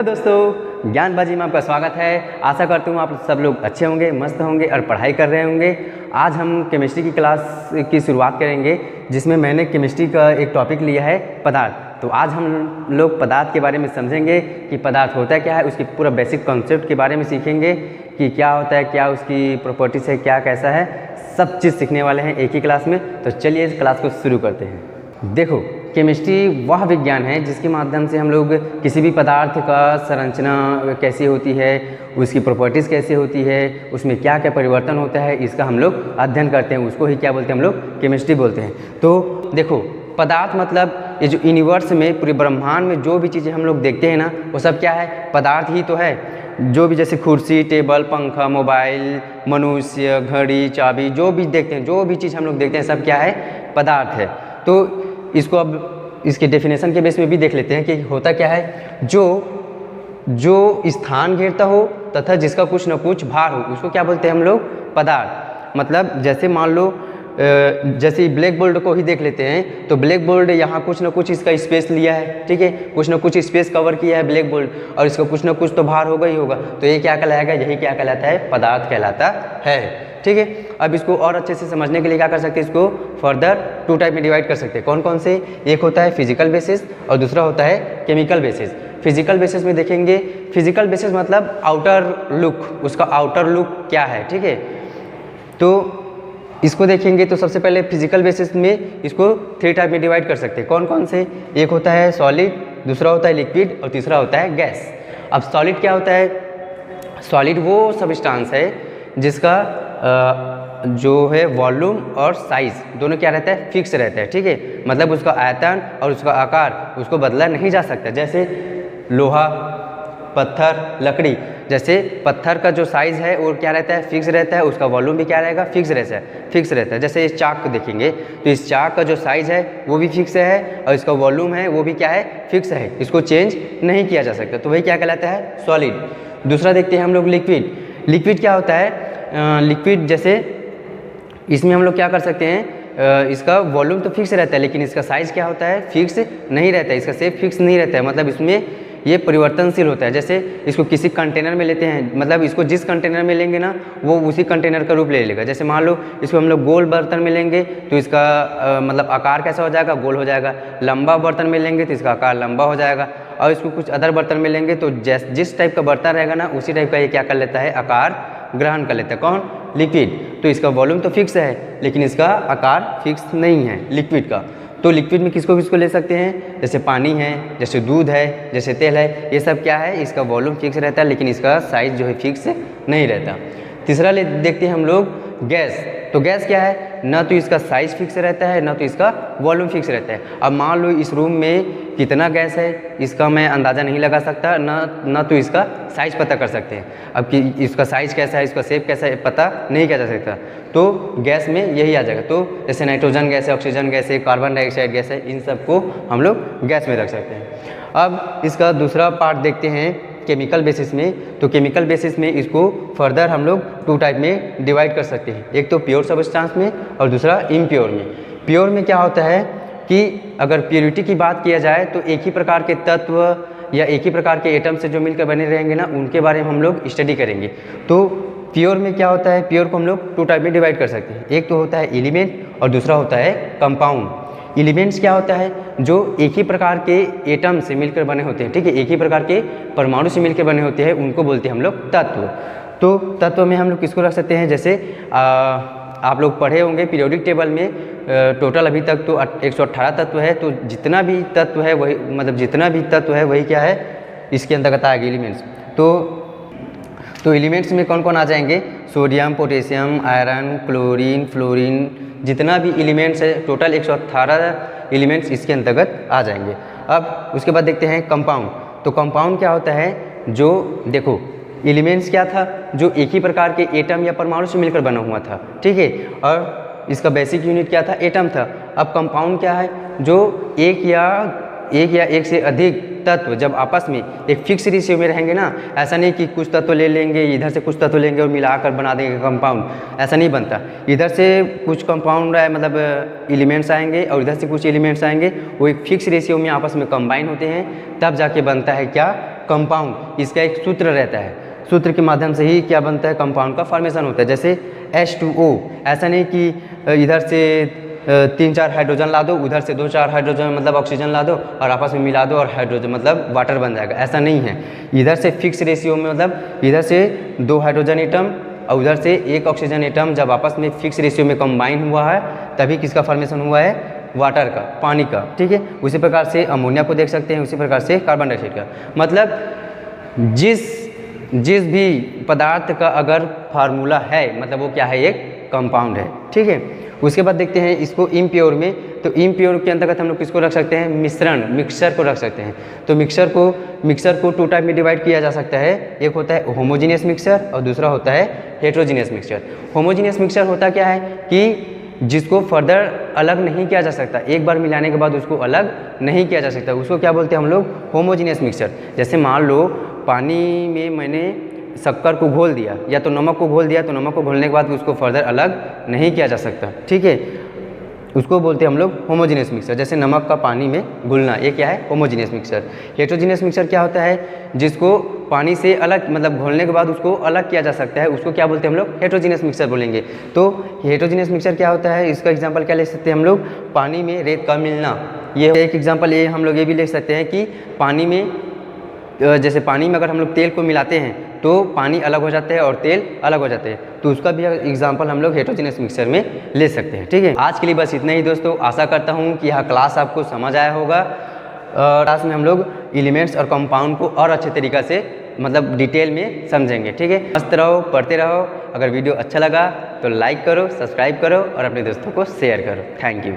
दोस्तों, ज्ञानबाजी में आपका स्वागत है। आशा करता हूँ आप सब लोग अच्छे होंगे, मस्त होंगे और पढ़ाई कर रहे होंगे। आज हम केमिस्ट्री की क्लास की शुरुआत करेंगे, जिसमें मैंने केमिस्ट्री का एक टॉपिक लिया है पदार्थ। तो आज हम लोग पदार्थ के बारे में समझेंगे कि पदार्थ होता है क्या है, उसकी पूरा बेसिक कॉन्सेप्ट के बारे में सीखेंगे कि क्या होता है, क्या उसकी प्रॉपर्टीज़ है, क्या कैसा है, सब चीज़ सीखने वाले हैं एक ही क्लास में। तो चलिए इस क्लास को शुरू करते हैं। देखो, केमिस्ट्री वह विज्ञान है जिसके माध्यम से हम लोग किसी भी पदार्थ का संरचना कैसी होती है, उसकी प्रॉपर्टीज़ कैसी होती है, उसमें क्या क्या परिवर्तन होता है, इसका हम लोग अध्ययन करते हैं। उसको ही क्या बोलते हैं हम लोग, केमिस्ट्री बोलते हैं। तो देखो, पदार्थ मतलब ये जो यूनिवर्स में, पूरे ब्रह्मांड में जो भी चीज़ें हम लोग देखते हैं ना, वो सब क्या है, पदार्थ ही तो है। जो भी जैसे कुर्सी, टेबल, पंखा, मोबाइल, मनुष्य, घड़ी, चाबी, जो भी देखते हैं, जो भी चीज़ हम लोग देखते हैं, सब क्या है, पदार्थ है। तो इसको अब इसके डेफिनेशन के बेस में भी देख लेते हैं कि होता क्या है। जो स्थान घेरता हो तथा जिसका कुछ न कुछ भार हो, उसको क्या बोलते हैं हम लोग, पदार्थ। मतलब जैसे मान लो जैसे ब्लैक बोर्ड को ही देख लेते हैं, तो ब्लैक बोर्ड यहाँ कुछ ना कुछ इसका स्पेस लिया है, ठीक है, कुछ ना कुछ स्पेस कवर किया है ब्लैक बोर्ड, और इसका कुछ ना कुछ तो भार होगा ही होगा। तो ये क्या कहलाएगा, यही क्या कहलाता है, पदार्थ कहलाता है, ठीक है। अब इसको और अच्छे से समझने के लिए क्या कर सकते हैं, इसको फर्दर टू टाइप में डिवाइड कर सकते हैं। कौन कौन से, एक होता है फिजिकल बेसिस और दूसरा होता है केमिकल बेसिस। फिजिकल बेसिस में देखेंगे, फिजिकल बेसिस मतलब आउटर लुक, उसका आउटर लुक क्या है, ठीक है। तो इसको देखेंगे तो सबसे पहले फिजिकल बेसिस में इसको 3 टाइप में डिवाइड कर सकते हैं। कौन कौन से, एक होता है सॉलिड, दूसरा होता है लिक्विड और तीसरा होता है गैस। अब सॉलिड क्या होता है, सॉलिड वो सब्सटेंस है जिसका जो है वॉल्यूम और साइज दोनों क्या रहता है, फिक्स रहता है, ठीक है। मतलब उसका आयतन और उसका आकार उसको बदला नहीं जा सकता। जैसे लोहा, पत्थर, लकड़ी, जैसे पत्थर का जो साइज़ है वो क्या रहता है, फिक्स रहता है, उसका वॉल्यूम भी क्या रहेगा, फिक्स रहता है। जैसे इस चाक को देखेंगे तो इस चाक का जो साइज़ है वो भी फिक्स है और इसका वॉल्यूम है वो भी क्या है, फिक्स है, इसको चेंज नहीं किया जा सकता। तो वही क्या कहलाता है, सॉलिड। दूसरा देखते हैं हम लोग लिक्विड। लिक्विड क्या होता है, लिक्विड जैसे इसमें हम लोग क्या कर सकते हैं, इसका वॉल्यूम तो फिक्स रहता है लेकिन इसका साइज़ क्या होता है, फिक्स नहीं रहता है, इसका शेप फिक्स नहीं रहता है। मतलब इसमें ये परिवर्तनशील होता है। जैसे इसको किसी कंटेनर में लेते हैं, मतलब इसको जिस कंटेनर में लेंगे ना, वो उसी कंटेनर का रूप ले लेगा। जैसे मान लो इसको हम लोग गोल बर्तन में लेंगे तो इसका मतलब आकार कैसा हो जाएगा, गोल हो जाएगा। लंबा बर्तन में लेंगे तो इसका आकार लंबा हो जाएगा। और इसको कुछ अदर बर्तन में लेंगे तो जिस टाइप का बर्तन रहेगा ना, उसी टाइप का ये क्या कर लेता है, आकार ग्रहण कर लेता है। कौन, लिक्विड। तो इसका वॉल्यूम तो फिक्स है लेकिन इसका आकार फिक्स नहीं है लिक्विड का। तो लिक्विड में किसको किसको ले सकते हैं, जैसे पानी है, जैसे दूध है, जैसे तेल है, ये सब क्या है, इसका वॉल्यूम फिक्स रहता है लेकिन इसका साइज जो है फिक्स नहीं रहता। तीसरा देखते हैं हम लोग गैस। तो गैस क्या है, ना तो इसका साइज फिक्स रहता है ना तो इसका वॉल्यूम फिक्स रहता है। अब मान लो इस रूम में कितना गैस है, इसका मैं अंदाज़ा नहीं लगा सकता, ना तो इसका साइज पता कर सकते हैं। अब कि इसका साइज कैसा है, इसका शेप कैसा है, पता नहीं किया जा सकता। तो गैस में यही आ जाएगा। तो जैसे नाइट्रोजन गैस है, ऑक्सीजन गैस है, कार्बन डाइऑक्साइड गैस है, इन सबको हम लोग गैस में रख सकते हैं। अब इसका दूसरा पार्ट देखते हैं केमिकल बेसिस में। तो केमिकल बेसिस में इसको फर्दर हम लोग 2 टाइप में डिवाइड कर सकते हैं। एक तो प्योर सब्सटेंस में और दूसरा इम्प्योर में। प्योर में क्या होता है कि अगर प्योरिटी की बात किया जाए तो एक ही प्रकार के तत्व या एक ही प्रकार के एटम से जो मिलकर बने रहेंगे ना, उनके बारे में हम लोग स्टडी करेंगे। तो प्योर में क्या होता है, प्योर को हम लोग 2 टाइप में डिवाइड कर सकते हैं। एक तो होता है एलिमेंट और दूसरा होता है कंपाउंड। एलिमेंट्स क्या होता है, जो एक ही प्रकार के एटम से मिलकर बने होते हैं, ठीक है, एक ही प्रकार के परमाणु से मिलकर बने होते हैं, उनको बोलते हैं हम लोग तत्व। तो तत्व में हम लोग किसको रख सकते हैं, जैसे आप लोग पढ़े होंगे पीरियोडिक टेबल में, टोटल अभी तक तो 118 तत्व है। तो जितना भी तत्व है वही, मतलब जितना भी तत्व है वही क्या है, इसके अंतर्गत आएगा एलिमेंट्स। तो एलिमेंट्स में कौन कौन आ जाएंगे, sodium, potassium, iron, chlorine, fluorine, जितना भी एलिमेंट्स है, टोटल 118 एलिमेंट्स इसके अंतर्गत आ जाएंगे। अब उसके बाद देखते हैं कंपाउंड। तो कंपाउंड क्या होता है, जो देखो एलिमेंट्स क्या था, जो एक ही प्रकार के एटम या परमाणु से मिलकर बना हुआ था, ठीक है, और इसका बेसिक यूनिट क्या था, एटम था। अब कंपाउंड क्या है, जो एक या एक से अधिक तत्व जब आपस में एक फिक्स रेशियो में रहेंगे ना, ऐसा नहीं कि कुछ तत्व ले लेंगे, इधर से कुछ तत्व लेंगे और मिलाकर बना देंगे कंपाउंड, ऐसा नहीं बनता। इधर से कुछ कंपाउंड मतलब एलिमेंट्स आएंगे और इधर से कुछ एलिमेंट्स आएंगे, वो एक फिक्स रेशियो में आपस में कंबाइन होते हैं, तब जाके बनता है क्या, कंपाउंड, इसका एक सूत्र रहता है, सूत्र के माध्यम से ही क्या बनता है, कंपाउंड का फॉर्मेशन होता है। जैसे H2O, ऐसा नहीं कि इधर से 3-4 हाइड्रोजन ला दो, उधर से 2-4 हाइड्रोजन मतलब ऑक्सीजन ला दो और आपस में मिला दो और हाइड्रोजन मतलब वाटर बन जाएगा, ऐसा नहीं है। इधर से फिक्स रेशियो में मतलब इधर से 2 हाइड्रोजन एटम और उधर से 1 ऑक्सीजन एटम जब आपस में फिक्स रेशियो में कंबाइन हुआ है तभी किसका फॉर्मेशन हुआ है, वाटर का, पानी का, ठीक है। उसी प्रकार से अमोनिया को देख सकते हैं, उसी प्रकार से कार्बन डाइऑक्साइड का। मतलब जिस भी पदार्थ का अगर फार्मूला है मतलब वो क्या है, एक कंपाउंड है, ठीक है। उसके बाद देखते हैं इसको इम्प्योर में, तो इम्प्योर के अंतर्गत हम लोग किसको रख सकते हैं, मिश्रण, मिक्सचर को रख सकते हैं। तो मिक्सचर को 2 टाइप में डिवाइड किया जा सकता है, एक होता है होमोजीनियस मिक्सचर और दूसरा होता है हेट्रोजीनियस मिक्सचर। होमोजीनियस मिक्सचर होता क्या है कि जिसको फर्दर अलग नहीं किया जा सकता, एक बार मिलाने के बाद उसको अलग नहीं किया जा सकता, उसको क्या बोलते हैं हम लोग, होमोजीनियस मिक्सचर। जैसे मान लो पानी में मैंने शक्कर को घोल दिया या तो नमक को घोल दिया, तो नमक को घोलने के बाद उसको फर्दर अलग नहीं किया जा सकता, ठीक है, उसको बोलते हैं हम लोग होमोजीनियस मिक्सचर। जैसे नमक का पानी में घुलना, ये क्या है, होमोजीनियस मिक्सचर। हेट्रोजीनियस मिक्सचर क्या होता है, जिसको पानी से अलग मतलब घोलने के बाद उसको अलग किया जा सकता है, उसको क्या बोलते हैं हम लोग, हेट्रोजीनियस मिक्सचर बोलेंगे। तो हेट्रोजीनियस मिक्सचर क्या होता है, इसका एग्जांपल क्या ले सकते हैं हम लोग, पानी में रेत का मिलना, ये एक एग्जांपल। ये हम लोग ये भी ले सकते हैं कि पानी में, जैसे पानी में अगर हम लोग तेल को मिलाते हैं तो पानी अलग हो जाता है और तेल अलग हो जाते हैं, तो उसका भी एग्जांपल हम लोग हेट्रोजीनियस मिक्सचर में ले सकते हैं, ठीक है। आज के लिए बस इतना ही दोस्तों, आशा करता हूँ कि यह क्लास आपको समझ आया होगा। क्लास में हम लोग एलिमेंट्स और कंपाउंड को और अच्छे तरीक़ा से मतलब डिटेल में समझेंगे, ठीक है। मस्त रहो, पढ़ते रहो। अगर वीडियो अच्छा लगा तो लाइक करो, सब्सक्राइब करो और अपने दोस्तों को शेयर करो। Thank you.